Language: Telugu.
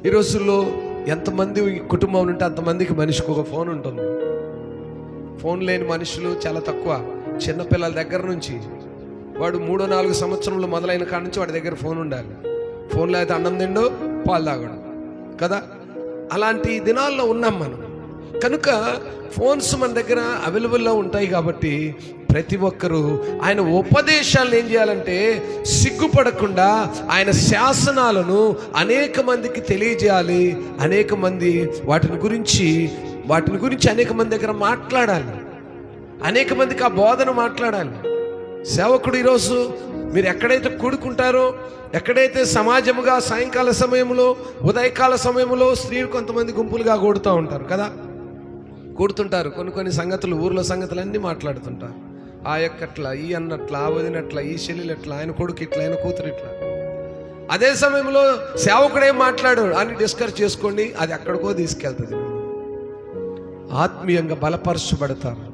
ఈ రోజుల్లో ఎంతమంది కుటుంబం ఉంటే అంతమందికి మనిషికి ఒక ఫోన్ ఉంటుంది. ఫోన్ లేని మనుషులు చాలా తక్కువ. చిన్నపిల్లల దగ్గర నుంచి వాడు 3-4 సంవత్సరంలో మొదలైన కాడ నుంచి వాడి దగ్గర ఫోన్ ఉండాలి. ఫోన్లో అయితే అన్నం తిండు, పాలు తాగడు కదా. అలాంటి దినాల్లో ఉన్నాం మనం. కనుక ఫోన్స్ మన దగ్గర అవైలబుల్లో ఉంటాయి కాబట్టి ప్రతి ఒక్కరూ ఆయన ఉపదేశాలను ఏం చేయాలంటే సిగ్గుపడకుండా ఆయన శాసనాలను అనేక మందికి తెలియజేయాలి. అనేక మంది వాటిని గురించి అనేక మంది దగ్గర మాట్లాడాలి. అనేక మందికి ఆ బోధన మాట్లాడాలి. సేవకుడు ఈరోజు మీరు ఎక్కడైతే కూడుకుంటారో, ఎక్కడైతే సమాజముగా సాయంకాల సమయంలో, ఉదయకాల సమయంలో స్త్రీలు కొంతమంది గుంపులుగా కూడుతూ ఉంటారు కదా. కూడుతుంటారు, కొన్ని సంగతులు, ఊర్లో సంగతులు అన్నీ మాట్లాడుతుంటారు. ఆ యొక్కట్లా, ఈ అన్నట్లా, ఆ వదినట్లా, ఈ చెల్లెలట్లా, ఆయన కొడుకు ఇట్లా, ఆయన కూతురు ఇట్లా. అదే సమయంలో సేవకుడేం మాట్లాడు అని డిస్కస్ చేసుకోండి, అది ఎక్కడికో తీసుకెళ్తుంది. ఆత్మీయంగా బలపరచబడతారు.